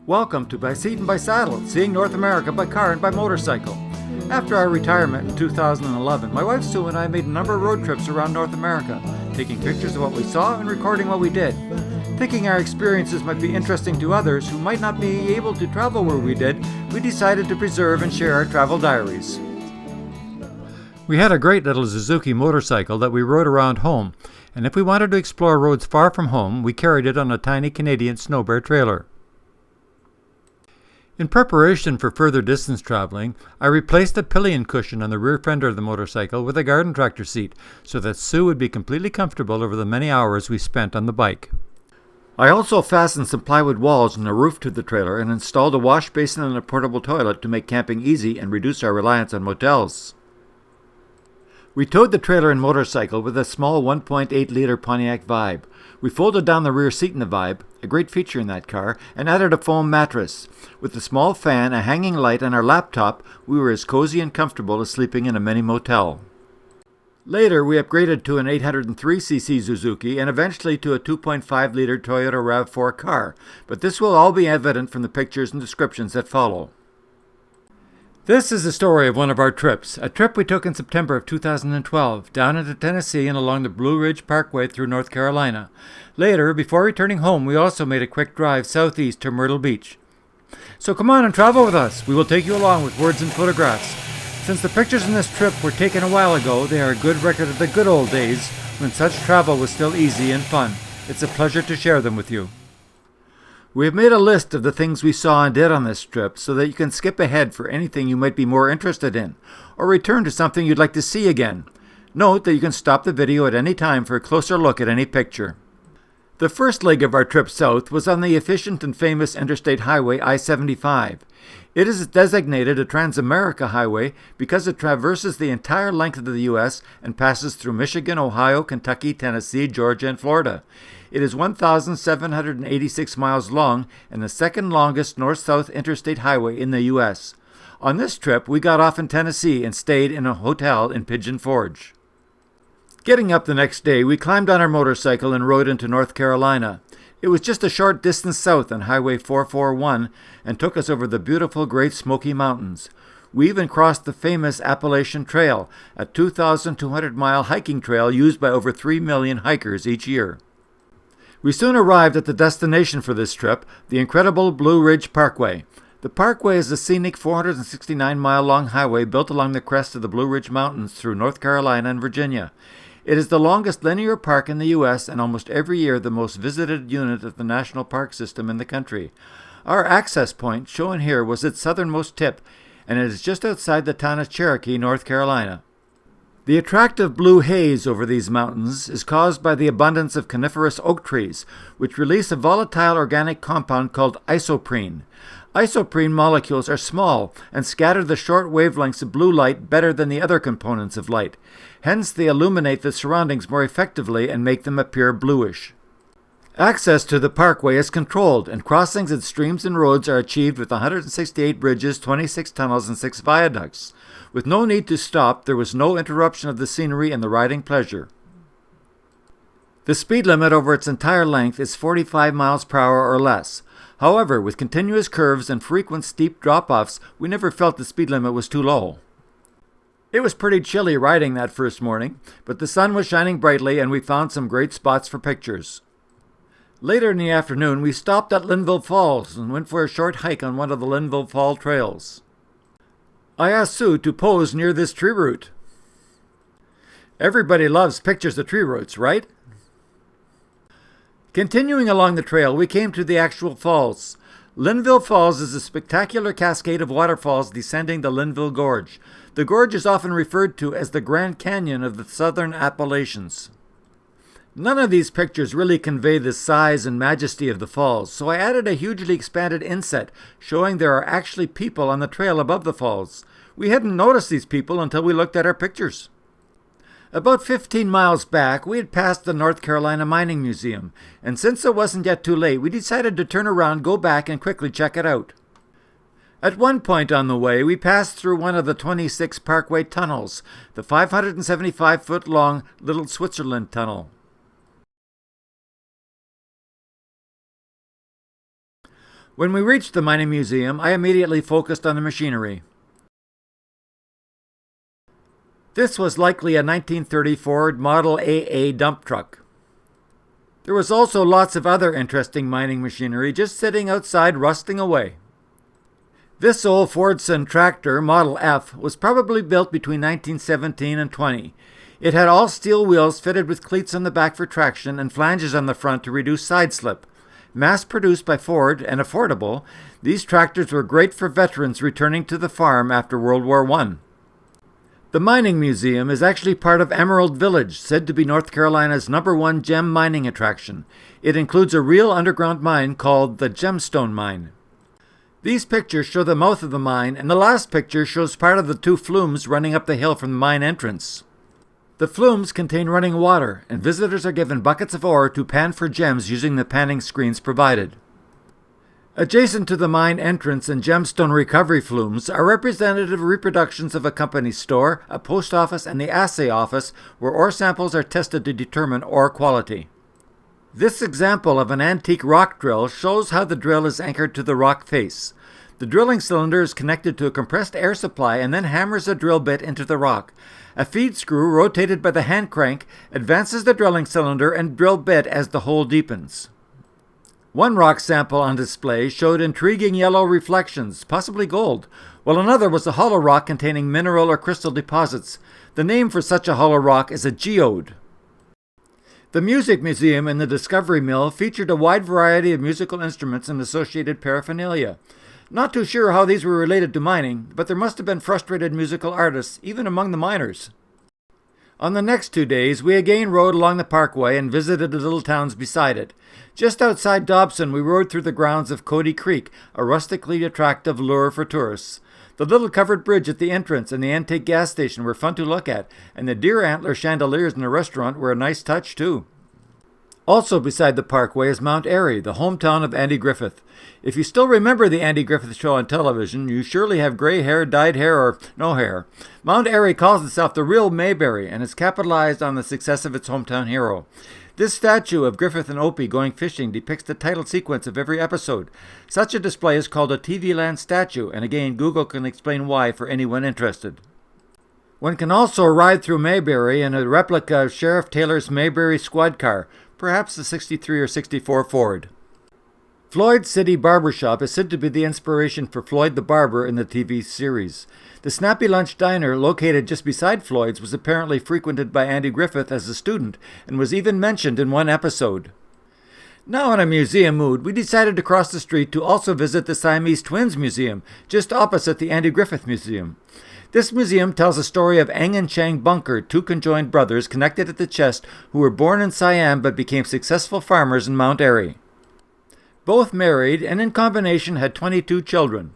Welcome to By Seat and By Saddle, seeing North America by car and by motorcycle. After our retirement in 2011, my wife Sue and I made a number of road trips around North America, taking pictures of what we saw and recording what we did. Thinking our experiences might be interesting to others who might not be able to travel where we did, we decided to preserve and share our travel diaries. We had a great little Suzuki motorcycle that we rode around home, and if we wanted to explore roads far from home, we carried it on a tiny Canadian snow bear trailer. In preparation for further distance traveling, I replaced the pillion cushion on the rear fender of the motorcycle with a garden tractor seat so that Sue would be completely comfortable over the many hours we spent on the bike. I also fastened some plywood walls and a roof to the trailer and installed a wash basin and a portable toilet to make camping easy and reduce our reliance on motels. We towed the trailer and motorcycle with a small 1.8-liter Pontiac Vibe. We folded down the rear seat in the Vibe, a great feature in that car, and added a foam mattress. With a small fan, a hanging light, and our laptop, we were as cozy and comfortable as sleeping in a mini motel. Later, we upgraded to an 803cc Suzuki and eventually to a 2.5-liter Toyota RAV4 car, but this will all be evident from the pictures and descriptions that follow. This is the story of one of our trips, a trip we took in September of 2012, down into Tennessee and along the Blue Ridge Parkway through North Carolina. Later, before returning home, we also made a quick drive southeast to Myrtle Beach. So come on and travel with us. We will take you along with words and photographs. Since the pictures in this trip were taken a while ago, they are a good record of the good old days when such travel was still easy and fun. It's a pleasure to share them with you. We have made a list of the things we saw and did on this trip so that you can skip ahead for anything you might be more interested in, or return to something you'd like to see again. Note that you can stop the video at any time for a closer look at any picture. The first leg of our trip south was on the efficient and famous Interstate Highway I-75. It is designated a Trans-America Highway because it traverses the entire length of the U.S. and passes through Michigan, Ohio, Kentucky, Tennessee, Georgia, and Florida. It is 1,786 miles long and the second longest north-south interstate highway in the U.S. On this trip, we got off in Tennessee and stayed in a hotel in Pigeon Forge. Getting up the next day, we climbed on our motorcycle and rode into North Carolina. It was just a short distance south on Highway 441 and took us over the beautiful Great Smoky Mountains. We even crossed the famous Appalachian Trail, a 2,200-mile hiking trail used by over 3 million hikers each year. We soon arrived at the destination for this trip, the incredible Blue Ridge Parkway. The parkway is a scenic 469-mile-long highway built along the crest of the Blue Ridge Mountains through North Carolina and Virginia. It is the longest linear park in the U.S. and almost every year the most visited unit of the national park system in the country. Our access point, shown here, was its southernmost tip, and it is just outside the town of Cherokee, North Carolina. The attractive blue haze over these mountains is caused by the abundance of coniferous oak trees, which release a volatile organic compound called isoprene. Isoprene molecules are small and scatter the short wavelengths of blue light better than the other components of light. Hence, they illuminate the surroundings more effectively and make them appear bluish. Access to the parkway is controlled, and crossings at streams and roads are achieved with 168 bridges, 26 tunnels, and 6 viaducts. With no need to stop, there was no interruption of the scenery and the riding pleasure. The speed limit over its entire length is 45 miles per hour or less. However, with continuous curves and frequent steep drop-offs, we never felt the speed limit was too low. It was pretty chilly riding that first morning, but the sun was shining brightly and we found some great spots for pictures. Later in the afternoon, we stopped at Linville Falls and went for a short hike on one of the Linville Fall trails. I asked Sue to pose near this tree root. Everybody loves pictures of tree roots, right? Continuing along the trail, we came to the actual falls. Linville Falls is a spectacular cascade of waterfalls descending the Linville Gorge. The gorge is often referred to as the Grand Canyon of the southern Appalachians. None of these pictures really convey the size and majesty of the falls, so I added a hugely expanded inset showing there are actually people on the trail above the falls. We hadn't noticed these people until we looked at our pictures. About 15 miles back, we had passed the North Carolina Mining Museum, and since it wasn't yet too late, we decided to turn around, go back, and quickly check it out. At one point on the way, we passed through one of the 26 Parkway tunnels, the 575-foot-long Little Switzerland Tunnel. When we reached the mining museum, I immediately focused on the machinery. This was likely a 1930 Ford Model AA dump truck. There was also lots of other interesting mining machinery just sitting outside rusting away. This old Fordson tractor, Model F, was probably built between 1917 and 20. It had all steel wheels fitted with cleats on the back for traction and flanges on the front to reduce side slip. Mass-produced by Ford and affordable, these tractors were great for veterans returning to the farm after World War I. The Mining Museum is actually part of Emerald Village, said to be North Carolina's #1 gem mining attraction. It includes a real underground mine called the Gemstone Mine. These pictures show the mouth of the mine, and the last picture shows part of the 2 flumes running up the hill from the mine entrance. The flumes contain running water, and visitors are given buckets of ore to pan for gems using the panning screens provided. Adjacent to the mine entrance and gemstone recovery flumes are representative reproductions of a company's store, a post office, and the assay office, where ore samples are tested to determine ore quality. This example of an antique rock drill shows how the drill is anchored to the rock face. The drilling cylinder is connected to a compressed air supply and then hammers a drill bit into the rock. A feed screw, rotated by the hand crank, advances the drilling cylinder and drill bit as the hole deepens. One rock sample on display showed intriguing yellow reflections, possibly gold, while another was a hollow rock containing mineral or crystal deposits. The name for such a hollow rock is a geode. The Music Museum in the Discovery Mill featured a wide variety of musical instruments and associated paraphernalia. Not too sure how these were related to mining, but there must have been frustrated musical artists, even among the miners. On the next 2 days, we again rode along the parkway and visited the little towns beside it. Just outside Dobson, we rode through the grounds of Cody Creek, a rustically attractive lure for tourists. The little covered bridge at the entrance and the antique gas station were fun to look at, and the deer antler chandeliers in the restaurant were a nice touch too. Also beside the parkway is Mount Airy, the hometown of Andy Griffith. If you still remember the Andy Griffith Show on television, you surely have gray hair, dyed hair, or no hair. Mount Airy calls itself the real Mayberry and is capitalized on the success of its hometown hero. This statue of Griffith and Opie going fishing depicts the title sequence of every episode. Such a display is called a TV Land statue, and again, Google can explain why for anyone interested. One can also ride through Mayberry in a replica of Sheriff Taylor's Mayberry squad car, perhaps the 63 or 64 Ford. Floyd City Barbershop is said to be the inspiration for Floyd the Barber in the TV series. The Snappy Lunch Diner, located just beside Floyd's, was apparently frequented by Andy Griffith as a student and was even mentioned in one episode. Now in a museum mood, we decided to cross the street to also visit the Siamese Twins Museum, just opposite the Andy Griffith Museum. This museum tells the story of Eng and Chang Bunker, 2 conjoined brothers connected at the chest who were born in Siam but became successful farmers in Mount Airy. Both married and in combination had 22 children.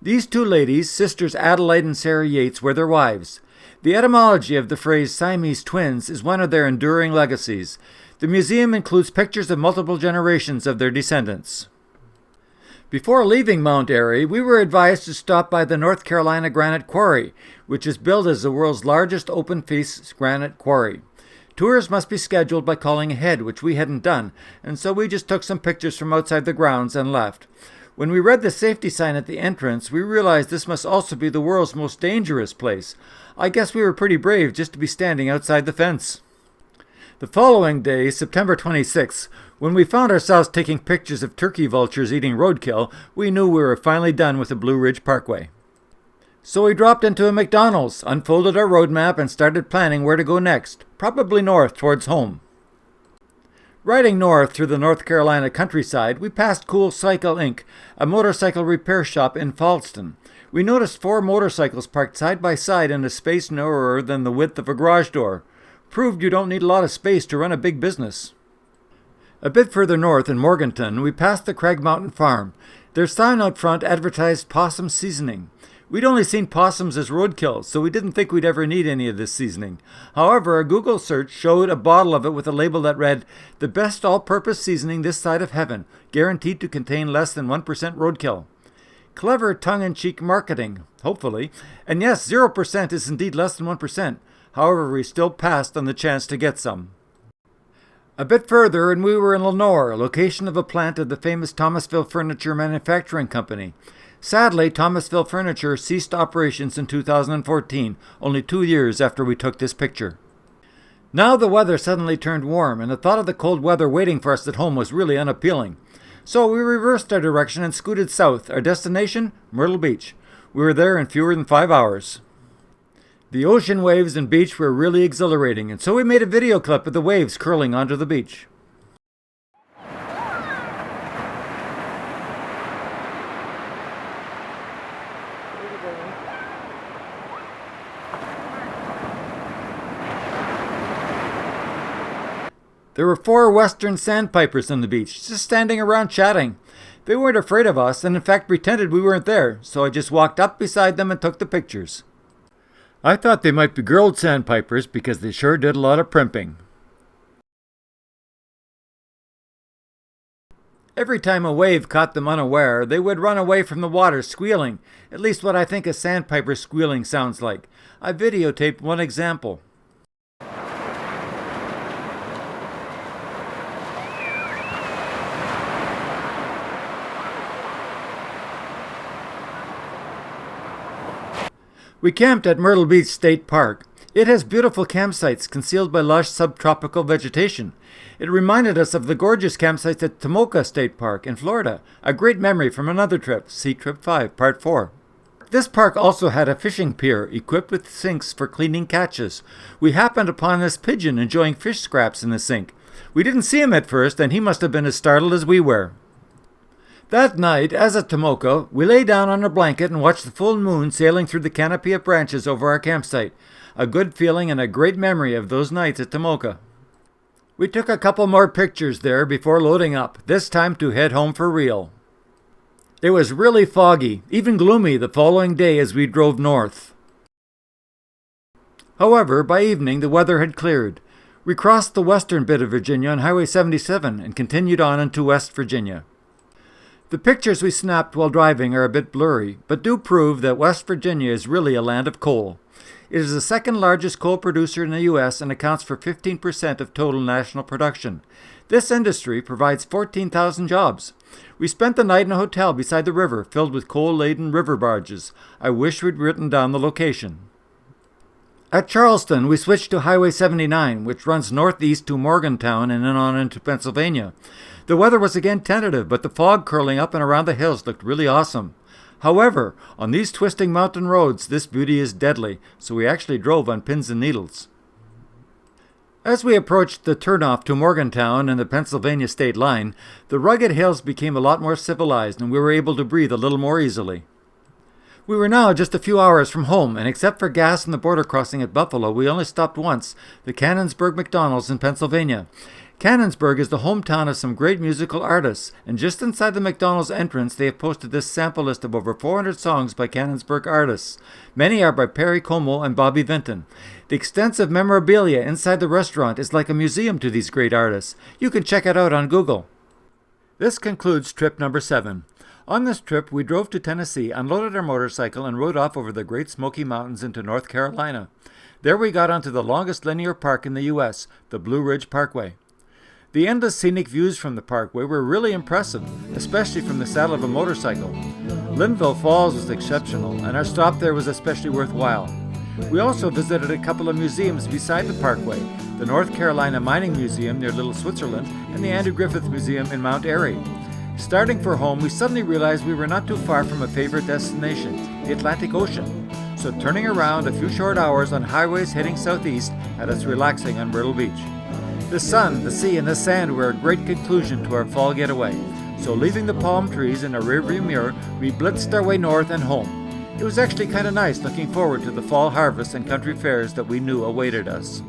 These 2 ladies, sisters Adelaide and Sarah Yates, were their wives. The etymology of the phrase Siamese twins is one of their enduring legacies. The museum includes pictures of multiple generations of their descendants. Before leaving Mount Airy, we were advised to stop by the North Carolina Granite Quarry, which is billed as the world's largest open-face granite quarry. Tours must be scheduled by calling ahead, which we hadn't done, and so we just took some pictures from outside the grounds and left. When we read the safety sign at the entrance, we realized this must also be the world's most dangerous place. I guess we were pretty brave just to be standing outside the fence. The following day, September 26th, when we found ourselves taking pictures of turkey vultures eating roadkill, we knew we were finally done with the Blue Ridge Parkway. So we dropped into a McDonald's, unfolded our road map, and started planning where to go next, probably north towards home. Riding north through the North Carolina countryside, we passed Cool Cycle Inc., a motorcycle repair shop in Falston. We noticed 4 motorcycles parked side by side in a space narrower than the width of a garage door. Proved you don't need a lot of space to run a big business. A bit further north in Morganton, we passed the Craig Mountain Farm. Their sign out front advertised possum seasoning. We'd only seen possums as roadkill, so we didn't think we'd ever need any of this seasoning. However, a Google search showed a bottle of it with a label that read, "The best all-purpose seasoning this side of heaven, guaranteed to contain less than 1% roadkill." Clever tongue-in-cheek marketing, hopefully. And yes, 0% is indeed less than 1%. However, we still passed on the chance to get some. A bit further, and we were in Lenore, location of a plant of the famous Thomasville Furniture Manufacturing Company. Sadly, Thomasville Furniture ceased operations in 2014, only 2 years after we took this picture. Now the weather suddenly turned warm, and the thought of the cold weather waiting for us at home was really unappealing. So we reversed our direction and scooted south. Our destination? Myrtle Beach. We were there in fewer than 5 hours. The ocean waves and beach were really exhilarating, and so we made a video clip of the waves curling onto the beach. There were 4 western sandpipers on the beach, just standing around chatting. They weren't afraid of us, and in fact pretended we weren't there, so I just walked up beside them and took the pictures. I thought they might be girl sandpipers because they sure did a lot of primping. Every time a wave caught them unaware, they would run away from the water squealing, at least what I think a sandpiper squealing sounds like. I videotaped one example. We camped at Myrtle Beach State Park. It has beautiful campsites concealed by lush subtropical vegetation. It reminded us of the gorgeous campsites at Tomoka State Park in Florida, a great memory from another trip, see Trip 5, Part 4. This park also had a fishing pier equipped with sinks for cleaning catches. We happened upon this pigeon enjoying fish scraps in the sink. We didn't see him at first, and he must have been as startled as we were. That night, as at Tomoka, we lay down on a blanket and watched the full moon sailing through the canopy of branches over our campsite. A good feeling and a great memory of those nights at Tomoka. We took a couple more pictures there before loading up, this time to head home for real. It was really foggy, even gloomy the following day as we drove north. However, by evening the weather had cleared. We crossed the western bit of Virginia on Highway 77 and continued on into West Virginia. The pictures we snapped while driving are a bit blurry, but do prove that West Virginia is really a land of coal. It is the second largest coal producer in the U.S. and accounts for 15% of total national production. This industry provides 14,000 jobs. We spent the night in a hotel beside the river filled with coal-laden river barges. I wish we'd written down the location. At Charleston, we switched to Highway 79, which runs northeast to Morgantown and then on into Pennsylvania. The weather was again tentative, but the fog curling up and around the hills looked really awesome. However, on these twisting mountain roads, this beauty is deadly, so we actually drove on pins and needles. As we approached the turnoff to Morgantown and the Pennsylvania state line, the rugged hills became a lot more civilized and we were able to breathe a little more easily. We were now just a few hours from home, and except for gas and the border crossing at Buffalo, we only stopped once, the Cannonsburg McDonald's in Pennsylvania. Cannonsburg is the hometown of some great musical artists, and just inside the McDonald's entrance they have posted this sample list of over 400 songs by Cannonsburg artists. Many are by Perry Como and Bobby Vinton. The extensive memorabilia inside the restaurant is like a museum to these great artists. You can check it out on Google. This concludes trip number 7. On this trip, we drove to Tennessee, unloaded our motorcycle, and rode off over the Great Smoky Mountains into North Carolina. There we got onto the longest linear park in the U.S., the Blue Ridge Parkway. The endless scenic views from the parkway were really impressive, especially from the saddle of a motorcycle. Linville Falls was exceptional, and our stop there was especially worthwhile. We also visited a couple of museums beside the parkway, the North Carolina Mining Museum near Little Switzerland and the Andrew Griffith Museum in Mount Airy. Starting for home, we suddenly realized we were not too far from a favorite destination, the Atlantic Ocean. So turning around a few short hours on highways heading southeast had us relaxing on Myrtle Beach. The sun, the sea, and the sand were a great conclusion to our fall getaway. So leaving the palm trees in our rearview mirror, we blitzed our way north and home. It was actually kind of nice looking forward to the fall harvest and country fairs that we knew awaited us.